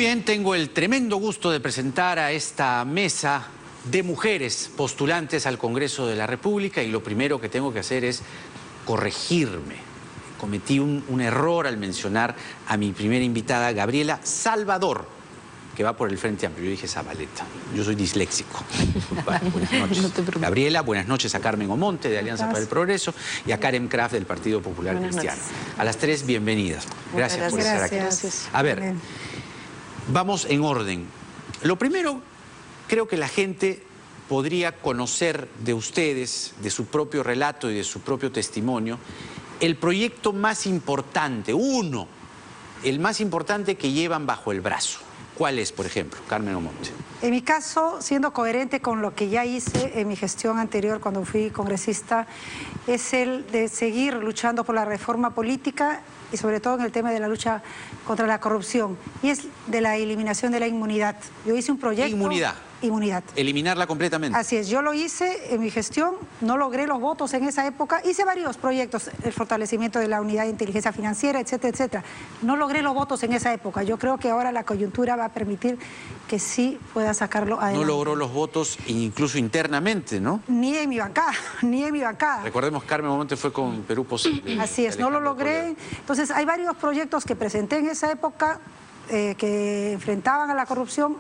bien, tengo el tremendo gusto de presentar a esta mesa de mujeres postulantes al Congreso de la República y lo primero que tengo que hacer es corregirme. Cometí un error al mencionar a mi primera invitada, Gabriela Salvador, que va por el Frente Amplio. Yo dije Zabaleta, yo soy disléxico. Bueno, buenas noches. No Gabriela, buenas noches a Carmen Omonte de Alianza para el Progreso y a Karen Kraft del Partido Popular Cristiano. A las tres, bienvenidas. Gracias por estar aquí. Gracias. A ver, vamos en orden. Lo primero, creo que la gente podría conocer de ustedes, de su propio relato y de su propio testimonio, el proyecto más importante, el más importante que llevan bajo el brazo. ¿Cuál es, por ejemplo, Carmen Omonte? En mi caso, siendo coherente con lo que ya hice en mi gestión anterior cuando fui congresista, es el de seguir luchando por la reforma política y sobre todo en el tema de la lucha contra la corrupción. Y es de la eliminación de la inmunidad. Yo hice un proyecto... Inmunidad. Inmunidad. Eliminarla completamente. Así es, yo lo hice en mi gestión, no logré los votos en esa época, hice varios proyectos, el fortalecimiento de la unidad de inteligencia financiera, etcétera, etcétera. No logré los votos en esa época, yo creo que ahora la coyuntura va a permitir que sí pueda sacarlo adelante. No logró los votos incluso internamente, ¿no? Ni en mi bancada, ni en mi bancada. Recordemos, Carmen Omonte fue con Perú Posible. Así es, no lo logré. Entonces hay varios proyectos que presenté en esa época que enfrentaban a la corrupción,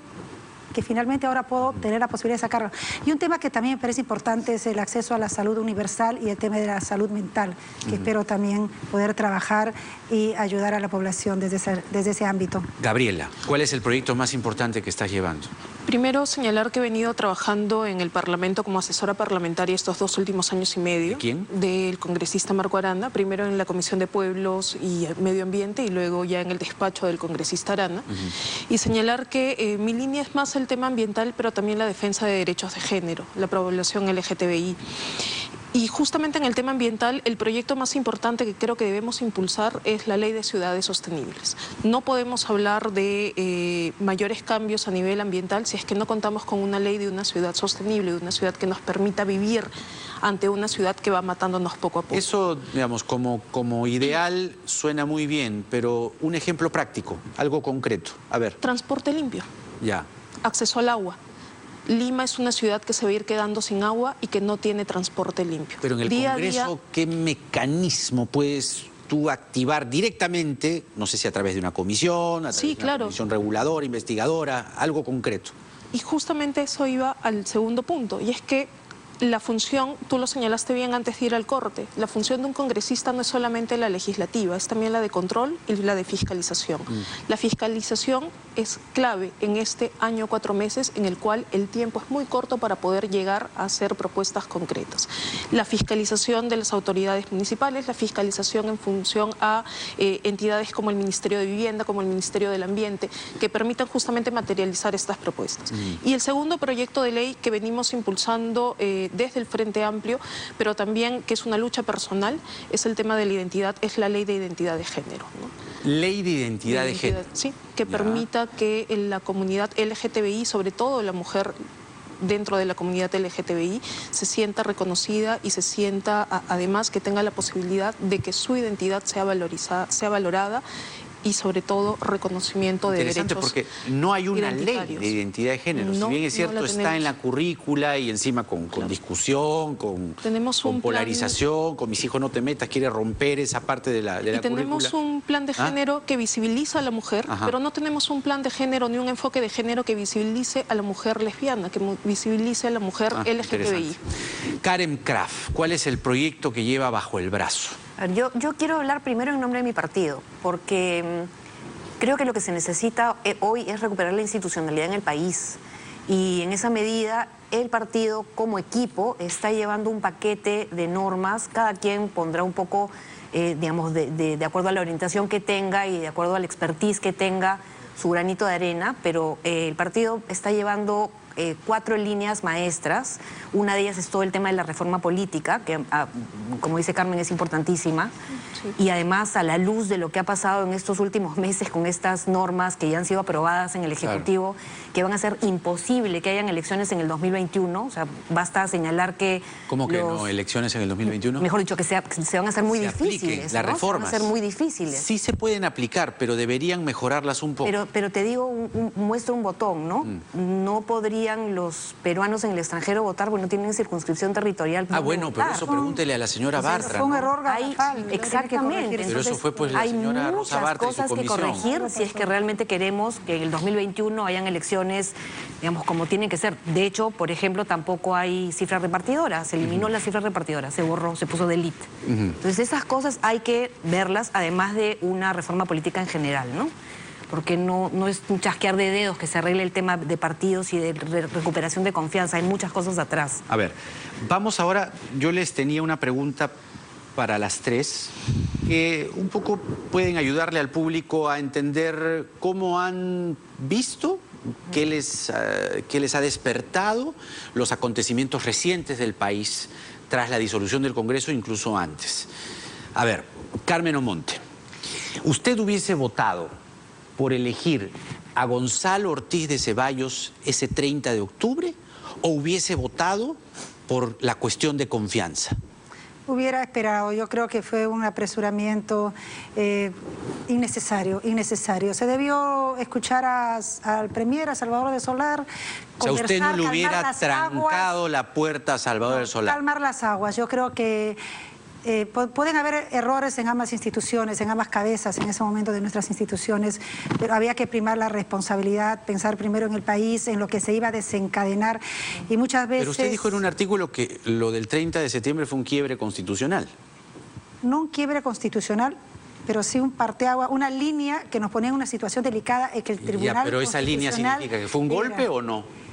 que finalmente ahora puedo tener la posibilidad de sacarlo. Y un tema que también me parece importante es el acceso a la salud universal y el tema de la salud mental, que espero también poder trabajar y ayudar a la población desde ese ámbito. Gabriela, ¿cuál es el proyecto más importante que estás llevando? Primero, señalar que he venido trabajando en el Parlamento como asesora parlamentaria estos 2 últimos años y medio. ¿De quién? Del congresista Marco Arana, primero en la Comisión de Pueblos y Medio Ambiente y luego ya en el despacho del congresista Arana. Y señalar que mi línea es más el tema ambiental, pero también la defensa de derechos de género, la población LGTBI. Y justamente en el tema ambiental, el proyecto más importante que creo que debemos impulsar es la Ley de Ciudades Sostenibles. No podemos hablar de mayores cambios a nivel ambiental si es que no contamos con una ley de una ciudad sostenible, de una ciudad que nos permita vivir ante una ciudad que va matándonos poco a poco. Eso, digamos, como ideal suena muy bien, pero un ejemplo práctico, algo concreto. A ver. Transporte limpio. Ya. Acceso al agua. Lima es una ciudad que se va a ir quedando sin agua y que no tiene transporte limpio. Pero en el Congreso, ¿qué mecanismo puedes tú activar directamente? No sé si a través de una comisión, a través de una comisión reguladora, investigadora, algo concreto. Y justamente eso iba al segundo punto, y es que la función, tú lo señalaste bien antes de ir al corte, la función de un congresista no es solamente la legislativa, es también la de control y la de fiscalización. La fiscalización es clave en este año 4 meses en el cual el tiempo es muy corto para poder llegar a hacer propuestas concretas. La fiscalización de las autoridades municipales, la fiscalización en función a entidades como el Ministerio de Vivienda, como el Ministerio del Ambiente, que permitan justamente materializar estas propuestas. Y el segundo proyecto de ley que venimos impulsando desde el Frente Amplio, pero también que es una lucha personal, es el tema de la identidad, es la ley de identidad de género, ¿no? Ley de identidad de género. Sí, que permita que en la comunidad LGTBI, sobre todo la mujer dentro de la comunidad LGTBI, se sienta reconocida y se sienta además que tenga la posibilidad de que su identidad sea valorizada, sea valorada y sobre todo reconocimiento de derechos. Interesante, porque no hay una ley de identidad de género. No, si bien es cierto, no está en la currícula y encima con discusión, con polarización, con mis hijos no te metas, quiere romper esa parte de la currícula. Tenemos un plan de género que visibiliza a la mujer, pero no tenemos un plan de género ni un enfoque de género que visibilice a la mujer lesbiana, que visibilice a la mujer LGTBI. Karen Kraft, ¿cuál es el proyecto que lleva bajo el brazo? Yo quiero hablar primero en nombre de mi partido, porque creo que lo que se necesita hoy es recuperar la institucionalidad en el país. Y en esa medida, el partido como equipo está llevando un paquete de normas, cada quien pondrá un poco, digamos, de acuerdo a la orientación que tenga y de acuerdo al expertise que tenga, su granito de arena, pero el partido está llevando 4 líneas maestras. Una de ellas es todo el tema de la reforma política, que como dice Carmen es importantísima. Sí. Y además a la luz de lo que ha pasado en estos últimos meses con estas normas que ya han sido aprobadas en el Ejecutivo, claro, que van a hacer imposible que hayan elecciones en el 2021. O sea, basta señalar que... ¿Cómo que no elecciones en el 2021? Mejor dicho, que se van a hacer muy difíciles. Las reformas. Se van a hacer muy difíciles. Sí se pueden aplicar, pero deberían mejorarlas un poco. Pero te digo, muestro un botón, ¿no? No podrían los peruanos en el extranjero votar porque no tienen circunscripción territorial. Bueno, pero eso pregúntele a la señora Bartra. Fue un error garrafal. Exactamente. Pero eso fue pues la señora Rosa Bartra y su comisión. Hay muchas cosas que corregir si es que realmente queremos que en el 2021 hayan elecciones, digamos, como tienen que ser. De hecho, por ejemplo, tampoco hay cifra repartidora. Se eliminó la cifra repartidora, se borró, se puso delete. Entonces esas cosas hay que verlas, además de una reforma política en general, ¿no? Porque no es un chasquear de dedos que se arregle el tema de partidos y de recuperación de confianza. Hay muchas cosas atrás. A ver, vamos ahora, yo les tenía una pregunta para las tres, que un poco pueden ayudarle al público a entender cómo han visto, qué les ha despertado los acontecimientos recientes del país tras la disolución del Congreso, incluso antes. A ver, Carmen Omonte, ¿usted hubiese votado por elegir a Gonzalo Ortiz de Ceballos ese 30 de octubre o hubiese votado por la cuestión de confianza? Hubiera esperado, yo creo que fue un apresuramiento innecesario. Se debió escuchar al premier, a Salvador de Solar, o sea, usted no le hubiera trancado la puerta a Salvador de Solar. Calmar las aguas, yo creo que pueden haber errores en ambas instituciones, en ambas cabezas en ese momento de nuestras instituciones, pero había que primar la responsabilidad, pensar primero en el país, en lo que se iba a desencadenar y muchas veces... Pero usted dijo en un artículo que lo del 30 de septiembre fue un quiebre constitucional. No un quiebre constitucional, pero sí un parteagua, una línea que nos ponía en una situación delicada en que el Tribunal pero esa línea significa que fue un golpe o no.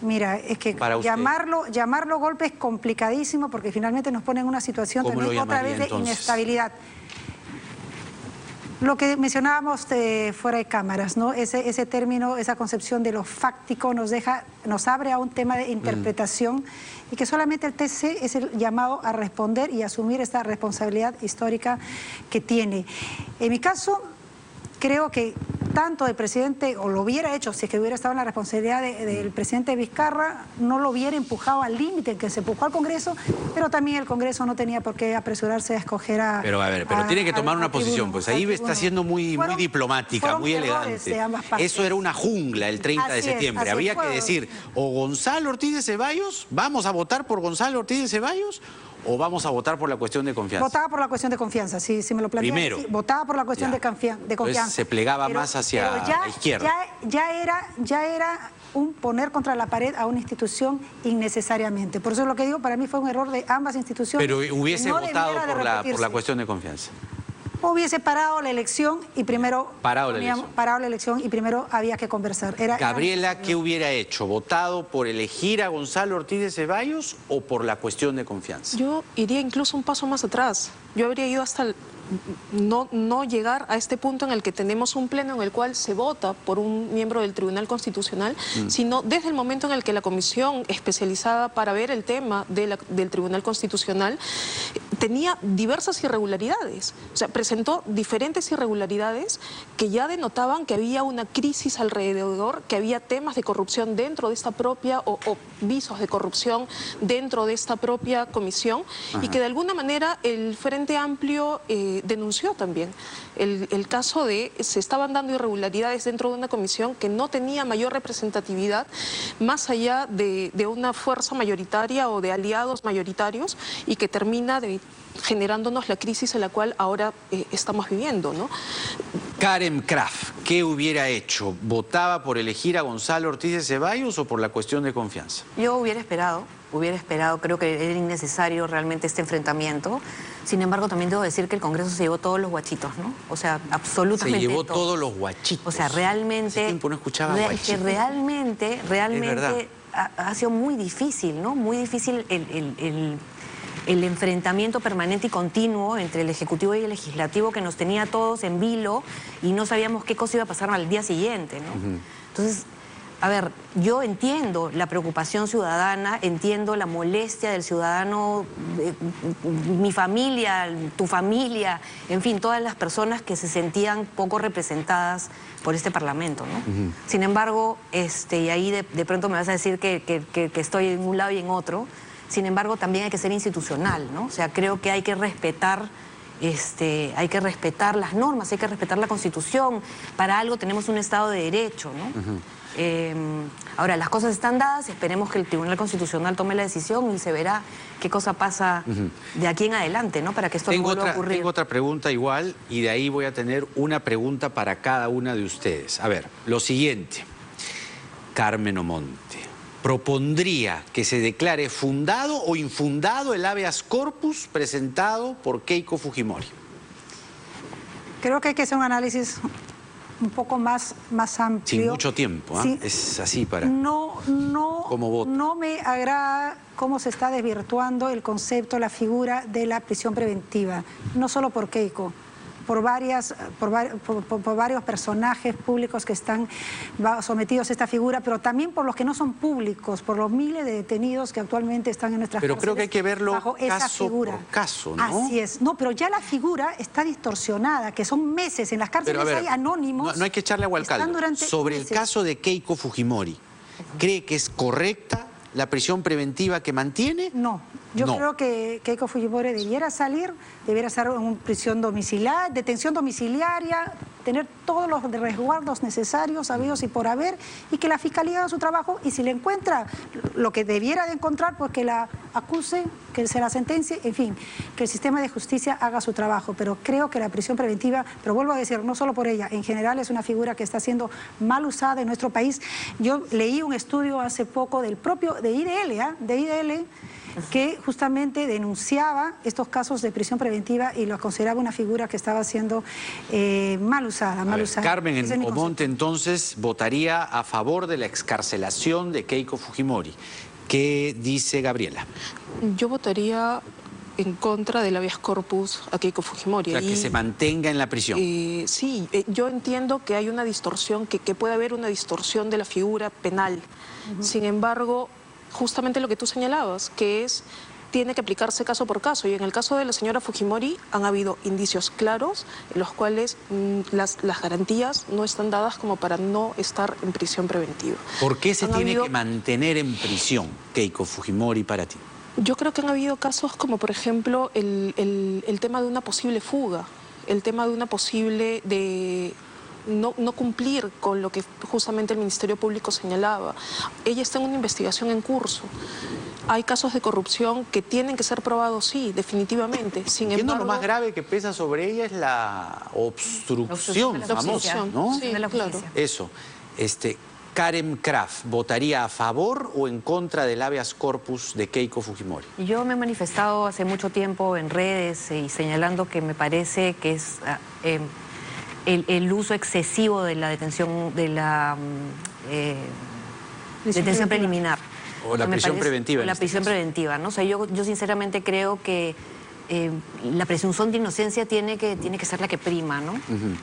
Mira, es que llamarlo golpe es complicadísimo porque finalmente nos pone en una situación también otra vez de inestabilidad. Lo que mencionábamos fuera de cámaras, ¿no? Ese término, esa concepción de lo fáctico nos abre a un tema de interpretación y que solamente el TC es el llamado a responder y asumir esta responsabilidad histórica que tiene. En mi caso, creo que tanto el presidente, o lo hubiera hecho si es que hubiera estado en la responsabilidad del presidente Vizcarra, no lo hubiera empujado al límite en que se empujó al Congreso, pero también el Congreso no tenía por qué apresurarse a escoger a... Pero tiene que tomar una posición, pues ahí está siendo muy diplomática, muy elegante. Eso era una jungla el 30 de septiembre. Había que decir, o Gonzalo Ortiz de Ceballos, ¿vamos a votar por Gonzalo Ortiz de Ceballos? ¿O vamos a votar por la cuestión de confianza? Votaba por la cuestión de confianza, si me lo plantean. Primero. Sí, votaba por la cuestión de confianza. Entonces se plegaba más hacia la izquierda. Ya era un poner contra la pared a una institución innecesariamente. Por eso es lo que digo, para mí fue un error de ambas instituciones. Pero hubiese votado por la cuestión de confianza. Hubiese parado la elección y primero... Parado la elección y primero había que conversar. Gabriela, ¿qué hubiera hecho? ¿Votado por elegir a Gonzalo Ortiz de Ceballos o por la cuestión de confianza? Yo iría incluso un paso más atrás. Yo habría ido hasta no llegar a este punto en el que tenemos un pleno en el cual se vota por un miembro del Tribunal Constitucional, sino desde el momento en el que la comisión especializada para ver el tema del Tribunal Constitucional tenía diversas irregularidades. O sea, presentó diferentes irregularidades que ya denotaban que había una crisis alrededor, que había temas de corrupción dentro de esta propia, o visos de corrupción dentro de esta propia comisión, y que de alguna manera el Frente Amplio denunció también el caso de se estaban dando irregularidades dentro de una comisión que no tenía mayor representatividad más allá de una fuerza mayoritaria o de aliados mayoritarios y que termina generándonos la crisis en la cual ahora estamos viviendo, ¿no? Karen Kraft, ¿qué hubiera hecho? ¿Votaba por elegir a Gonzalo Ortiz de Ceballos o por la cuestión de confianza? Yo hubiera esperado, creo que era innecesario realmente este enfrentamiento. Sin embargo, también debo decir que el Congreso se llevó todos los guachitos, ¿no? O sea, absolutamente se llevó todos los guachitos. O sea, realmente... Hace tiempo no escuchaba guachitos. Que realmente ha sido muy difícil, ¿no? Muy difícil el enfrentamiento permanente y continuo entre el Ejecutivo y el Legislativo que nos tenía a todos en vilo y no sabíamos qué cosa iba a pasar al día siguiente, ¿no? Entonces, a ver, yo entiendo la preocupación ciudadana, entiendo la molestia del ciudadano, mi familia, tu familia, en fin, todas las personas que se sentían poco representadas por este Parlamento, ¿no? Sin embargo, y ahí de pronto me vas a decir que estoy en un lado y en otro, sin embargo también hay que ser institucional, ¿no? O sea, creo que hay que respetar las normas, hay que respetar la Constitución. Para algo tenemos un Estado de Derecho, ¿no? Ahora, las cosas están dadas, esperemos que el Tribunal Constitucional tome la decisión y se verá qué cosa pasa de aquí en adelante, ¿no? Para que esto no vuelva a ocurrir. Tengo otra pregunta igual, y de ahí voy a tener una pregunta para cada una de ustedes. A ver, lo siguiente. Carmen Omonte, ¿propondría que se declare fundado o infundado el habeas corpus presentado por Keiko Fujimori? Creo que hay que hacer un análisis un poco más amplio. Sin mucho tiempo, ¿eh? Sí. Es así para... No voto. me agrada cómo se está desvirtuando el concepto, la figura de la prisión preventiva. No solo por Keiko, por varios personajes públicos que están sometidos a esta figura, pero también por los que no son públicos, por los miles de detenidos que actualmente están en nuestras cárceles. Pero creo que hay que verlo bajo esa caso figura. por caso, ¿no? Así es. No, pero ya la figura está distorsionada, que son meses. En las cárceles hay anónimos. No hay que echarle agua al caldo. Sobre el caso de Keiko Fujimori, ¿cree que es correcta la prisión preventiva que mantiene? No. Yo creo que Keiko Fujimori debiera salir, debiera estar en una prisión domiciliaria, detención domiciliaria, tener todos los resguardos necesarios, habidos y por haber, y que la Fiscalía haga su trabajo, y si le encuentra lo que debiera de encontrar, pues que la acuse, que se la sentencie, en fin, que el sistema de justicia haga su trabajo. Pero creo que la prisión preventiva, pero vuelvo a decir, no solo por ella, en general es una figura que está siendo mal usada en nuestro país. Yo leí un estudio hace poco de IDL, que justamente denunciaba estos casos de prisión preventiva y los consideraba una figura que estaba siendo mal usada. Carmen Omonte entonces votaría a favor de la excarcelación de Keiko Fujimori. ¿Qué dice Gabriela? Yo votaría en contra del habeas corpus a Keiko Fujimori. O sea, que se mantenga en la prisión. Sí, yo entiendo que hay una distorsión, que puede haber una distorsión de la figura penal. Sin embargo, justamente lo que tú señalabas, que tiene que aplicarse caso por caso, y en el caso de la señora Fujimori han habido indicios claros en los cuales las garantías no están dadas como para no estar en prisión preventiva. ¿Por qué se tiene que mantener en prisión Keiko Fujimori para ti? Yo creo que han habido casos como, por ejemplo, el tema de una posible fuga, el tema de una posible no cumplir con lo que justamente el Ministerio Público señalaba. Ella está en una investigación en curso. Hay casos de corrupción que tienen que ser probados, sí, definitivamente. Sin embargo, lo más grave que pesa sobre ella es la obstrucción famosa, ¿no? Sí, claro. Eso. Karen Kraft, ¿votaría a favor o en contra del habeas corpus de Keiko Fujimori? Yo me he manifestado hace mucho tiempo en redes y señalando que me parece que es el uso excesivo de la detención, detención preliminar. O la prisión preventiva. O la prisión preventiva, ¿no? O sea, yo sinceramente creo que la presunción de inocencia tiene que ser la que prima, ¿no?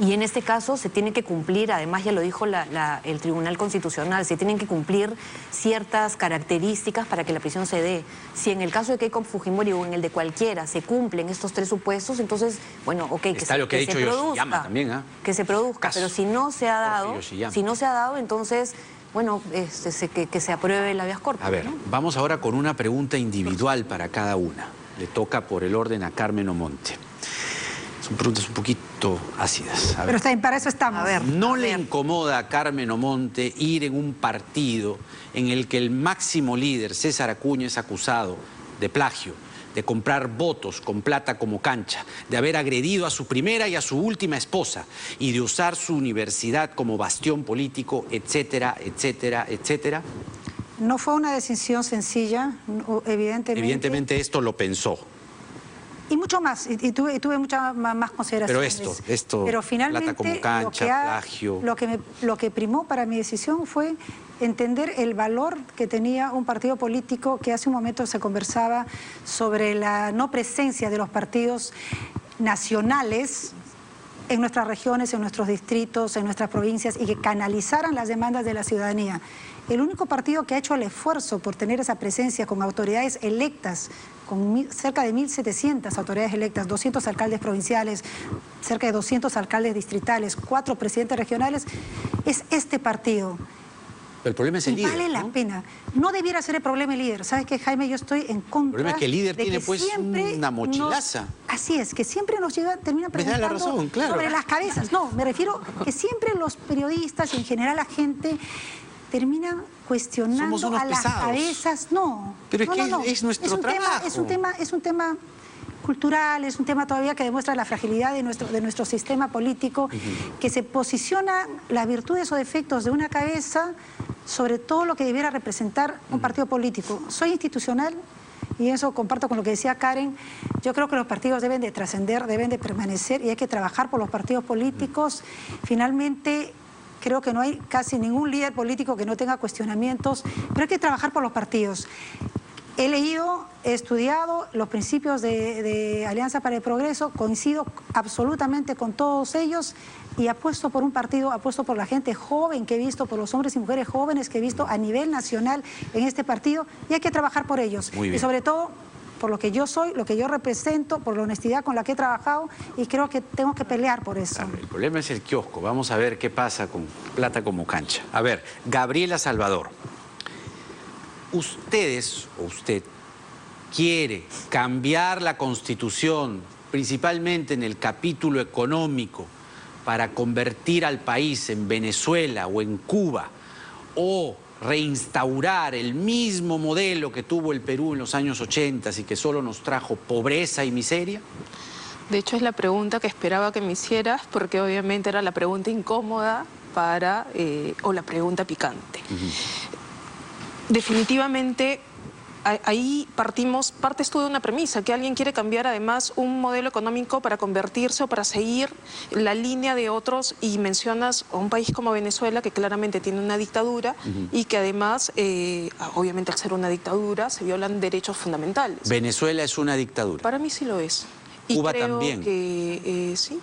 Y en este caso se tiene que cumplir, además ya lo dijo el Tribunal Constitucional, se tienen que cumplir ciertas características para que la prisión se dé. Si en el caso de Keiko Fujimori o en el de cualquiera se cumplen estos tres supuestos, entonces, bueno, ok, que se produzca. También, ¿eh? Que se produzca, pero si no se ha dado, entonces, bueno, que se apruebe el habeas corpus. A ver, ¿no? Vamos ahora con una pregunta individual para cada una. Le toca por el orden a Carmen Omonte. Son preguntas un poquito ácidas. Pero está bien, para eso estamos. A ver. ¿No le incomoda a Carmen Omonte ir en un partido en el que el máximo líder, César Acuña, es acusado de plagio, de comprar votos con plata como cancha, de haber agredido a su primera y a su última esposa y de usar su universidad como bastión político, etcétera, etcétera, etcétera? No fue una decisión sencilla, evidentemente. Evidentemente esto lo pensó. Y mucho más, y tuve muchas más consideraciones. Pero finalmente, plata como cancha, plagio. Lo que primó para mi decisión fue entender el valor que tenía un partido político, que hace un momento se conversaba sobre la no presencia de los partidos nacionales en nuestras regiones, en nuestros distritos, en nuestras provincias y que canalizaran las demandas de la ciudadanía. El único partido que ha hecho el esfuerzo por tener esa presencia con autoridades electas, con cerca de 1.700 autoridades electas, 200 alcaldes provinciales, cerca de 200 alcaldes distritales, 4 presidentes regionales, es este partido. Pero el problema es el líder, Vale la ¿no? pena. No debiera ser el problema el líder. ¿Sabes qué, Jaime? Yo estoy en contra. El problema es que el líder de tiene que pues siempre una mochilaza. Así es, que siempre nos terminan Me da la preguntando razón, claro. sobre las cabezas. No, me refiero que siempre los periodistas y en general la gente terminan cuestionando Somos unos a las pesados. cabezas. No. Pero es no, que no, no. es nuestro un trabajo. Es un tema cultural, es un tema todavía que demuestra la fragilidad de nuestro sistema político, que se posiciona las virtudes o defectos de una cabeza sobre todo lo que debiera representar un partido político. Soy institucional y eso comparto con lo que decía Karen. Yo creo que los partidos deben de trascender, deben de permanecer y hay que trabajar por los partidos políticos. Finalmente, creo que no hay casi ningún líder político que no tenga cuestionamientos, pero hay que trabajar por los partidos. He leído, he estudiado los principios de Alianza para el Progreso, coincido absolutamente con todos ellos y apuesto por un partido, apuesto por la gente joven que he visto, por los hombres y mujeres jóvenes que he visto a nivel nacional en este partido y hay que trabajar por ellos. Muy bien. Y sobre todo por lo que yo soy, lo que yo represento, por la honestidad con la que he trabajado y creo que tengo que pelear por eso. Claro, el problema es el kiosco. Vamos a ver qué pasa con plata como cancha. A ver, Gabriela Salvador. Ustedes, o usted, quiere cambiar la Constitución, principalmente en el capítulo económico, para convertir al país en Venezuela o en Cuba, o reinstaurar el mismo modelo que tuvo el Perú en los años 80 y que solo nos trajo pobreza y miseria? De hecho, es la pregunta que esperaba que me hicieras, porque obviamente era la pregunta incómoda o la pregunta picante. Definitivamente, ahí partes tú de una premisa, que alguien quiere cambiar además un modelo económico para convertirse o para seguir la línea de otros y mencionas a un país como Venezuela que claramente tiene una dictadura y que además, obviamente al ser una dictadura, se violan derechos fundamentales. Venezuela es una dictadura. Para mí sí lo es. Y Cuba creo también. Que sí.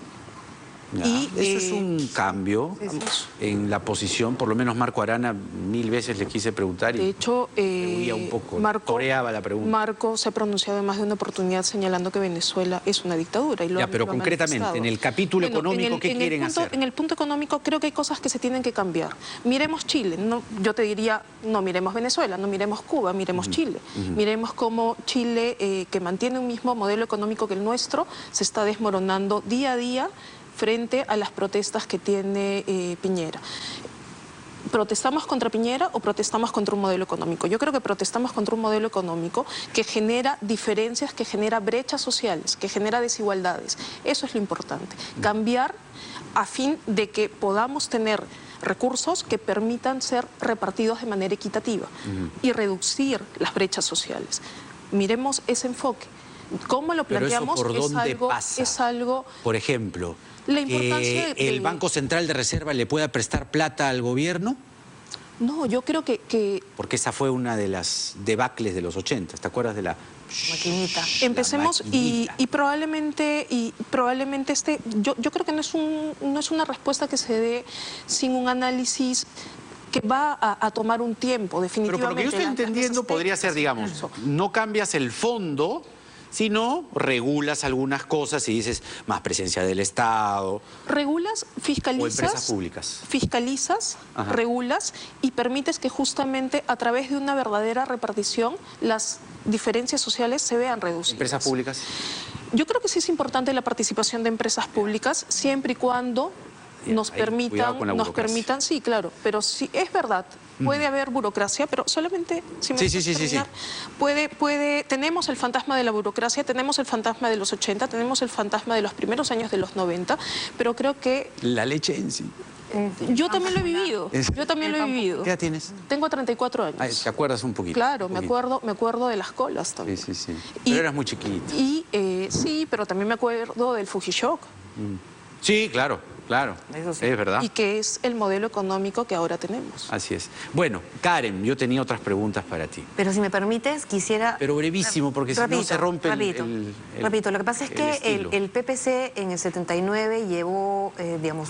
Ya, Y, eso es un cambio sí. en la posición, por lo menos Marco Arana 1000 veces le quise preguntar y De hecho, huía un poco, toreaba la pregunta. Marco se ha pronunciado en más de una oportunidad señalando que Venezuela es una dictadura. Y lo pero ha concretamente, manifestado. en el capítulo económico, ¿qué quieren hacer? En el punto económico creo que hay cosas que se tienen que cambiar. Miremos Chile, yo te diría, no miremos Venezuela, no miremos Cuba, miremos Chile. Miremos cómo Chile, que mantiene un mismo modelo económico que el nuestro, se está desmoronando día a día frente a las protestas que tiene Piñera. ¿Protestamos contra Piñera o protestamos contra un modelo económico? Yo creo que protestamos contra un modelo económico que genera diferencias, que genera brechas sociales, que genera desigualdades. Eso es lo importante. Cambiar a fin de que podamos tener recursos que permitan ser repartidos de manera equitativa y reducir las brechas sociales. Miremos ese enfoque. ¿Cómo lo planteamos? ¿Pero eso por dónde pasa? Es algo... Por ejemplo, La importancia que el Banco Central de Reserva le pueda prestar plata al gobierno. No, yo creo que Porque esa fue una de las debacles de los 80, ¿te acuerdas de la Maquinita. empecemos la maquinita? y probablemente yo creo que no es una respuesta que se dé sin un análisis que va a tomar un tiempo, Pero definitivamente. por lo que yo estoy entendiendo podría ser, digamos, no cambias el fondo, sino regulas algunas cosas y dices más presencia del Estado. Regulas, fiscalizas. O empresas públicas. Fiscalizas, Ajá. regulas y permites que justamente a través de una verdadera repartición las diferencias sociales se vean reducidas. Empresas públicas. Yo creo que sí es importante la participación de empresas públicas siempre y cuando Bien, nos ahí, cuidado con la burocracia. sí, claro, pero sí, es verdad, puede haber burocracia, pero solamente, si me Sí, dejas sí, sí, terminar, tenemos el fantasma de la burocracia, tenemos el fantasma de los 80, tenemos el fantasma de los primeros años de los 90, pero creo que La leche en sí. yo también lo he vivido, yo también lo he vivido. ¿Qué edad tienes? Tengo 34 años. Ay, ¿te acuerdas un poquito? Claro, Un me poquito. acuerdo de las colas también. Sí, sí, sí. Y- Pero eras muy chiquita. Sí, pero también me acuerdo del Fujishock. Sí, claro. Claro, Eso sí. es verdad. Y que es el modelo económico que ahora tenemos. Así es. Bueno, Karen, yo tenía otras preguntas para ti. Pero si me permites, quisiera... Pero brevísimo, porque si no se rompe Repito, lo que pasa es que el PPC en el 79 llevó, digamos,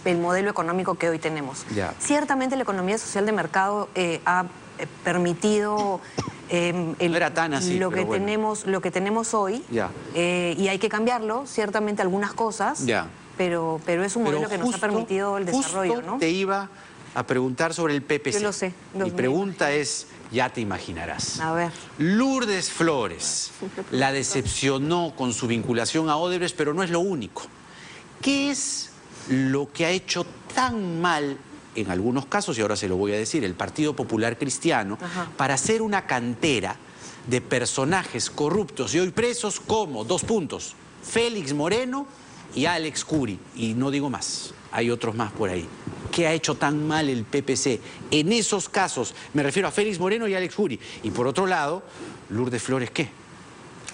el modelo económico que hoy tenemos. Ya. Ciertamente la economía social de mercado ha permitido... no era tan así, lo pero bueno. lo que tenemos hoy, Ya. y hay que cambiarlo, ciertamente algunas cosas, Ya. pero es un modelo que nos ha permitido el desarrollo, justo ¿no? te iba a preguntar sobre el PPC. Yo lo sé. Mi pregunta es, ya te imaginarás. A ver. Lourdes Flores la decepcionó con su vinculación a Odebrecht, pero no es lo único. ¿Qué es lo que ha hecho tan mal, en algunos casos, y ahora se lo voy a decir, el Partido Popular Cristiano, para hacer una cantera de personajes corruptos y hoy presos como, Félix Moreno y Alex Curi? Y no digo más, hay otros más por ahí. ¿Qué ha hecho tan mal el PPC? En esos casos, me refiero a Félix Moreno y Alex Curi. Y por otro lado, Lourdes Flores, ¿qué?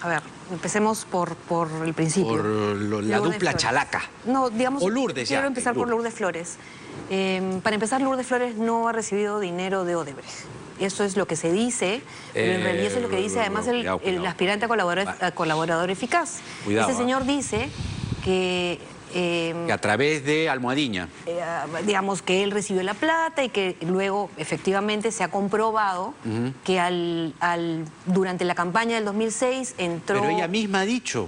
A ver, empecemos por el principio. Por la Lourdes dupla Flores. chalaca. No, digamos, O Lourdes, quiero ya, empezar por Lourdes Flores. Para empezar, Lourdes Flores no ha recibido dinero de Odebrecht. Eso es lo que se dice, pero en realidad eso es lo que dice además el aspirante a colaborador eficaz. Cuidado, Ese señor dice que... que a través de Almohadilla. digamos que él recibió la plata y que luego efectivamente se ha comprobado que durante la campaña del 2006 entró... Pero ella misma ha dicho,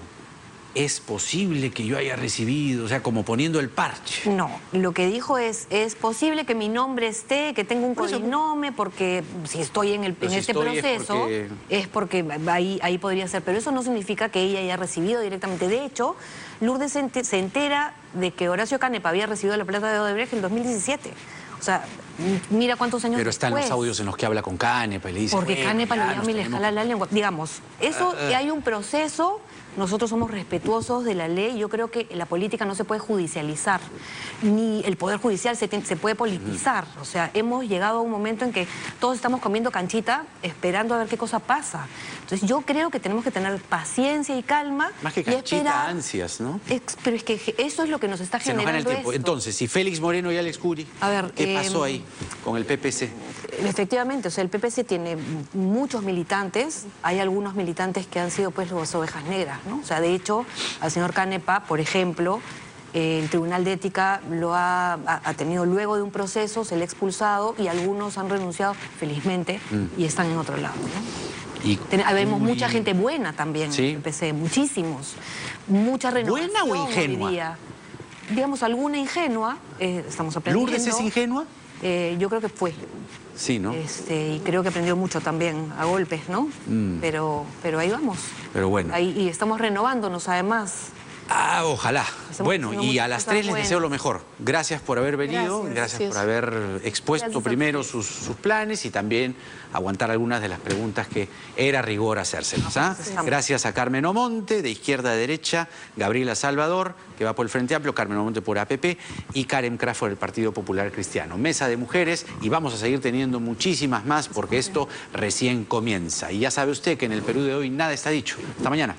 es posible que yo haya recibido, o sea, como poniendo el parche. No, lo que dijo es posible que mi nombre esté, que tenga un codinome, porque si estoy en este proceso, es porque ahí podría ser, pero eso no significa que ella haya recibido directamente. De hecho, Lourdes se entera de que Horacio Canepa había recibido la plata de Odebrecht en el 2017. O sea, mira cuántos años Pero están después. los audios en los que habla con Canepa y le dice... Porque bueno, Canepa lo ya llama y le jala la lengua. Digamos, eso hay un proceso, nosotros somos respetuosos de la ley, yo creo que la política no se puede judicializar, ni el Poder Judicial se puede politizar. O sea, hemos llegado a un momento en que todos estamos comiendo canchita esperando a ver qué cosa pasa. Entonces yo creo que tenemos que tener paciencia y calma. Más que canchita, ansias, ¿no? Pero es que eso es lo que nos está Se nos generando gana el tiempo. esto. Entonces, si Félix Moreno y Alex Curi, A ver, ¿qué pasó ahí con el PPC? Efectivamente, o sea, el PPC tiene muchos militantes, hay algunos militantes que han sido pues las ovejas negras, ¿no? O sea, de hecho, al señor Canepa, por ejemplo, el Tribunal de Ética lo ha tenido luego de un proceso, se le ha expulsado y algunos han renunciado, felizmente, y están en otro lado, ¿no? Y Vemos mucha gente buena también ¿sí? en el PPC, muchísimos, mucha renovación. ¿Buena o ingenua? hoy día. Digamos, alguna ingenua, estamos aprendiendo. ¿Lourdes es ingenua? Yo creo que fue. Sí, ¿no? Y creo que aprendió mucho también a golpes, ¿no? Pero ahí vamos. Pero bueno. Y estamos renovándonos además. Ah, ojalá. Bueno, y a las 3 les buenas. deseo lo mejor. Gracias por haber venido, gracias por haber expuesto Gracias a primero sus planes y también aguantar algunas de las preguntas que era rigor hacérselas. ¿Ah? Gracias a Carmen Omonte, de izquierda a derecha, Gabriela Salvador, que va por el Frente Amplio, Carmen Omonte por APP y Karen Craft por el Partido Popular Cristiano. Mesa de mujeres y vamos a seguir teniendo muchísimas más porque esto recién comienza. Y ya sabe usted que en el Perú de hoy nada está dicho. Hasta mañana.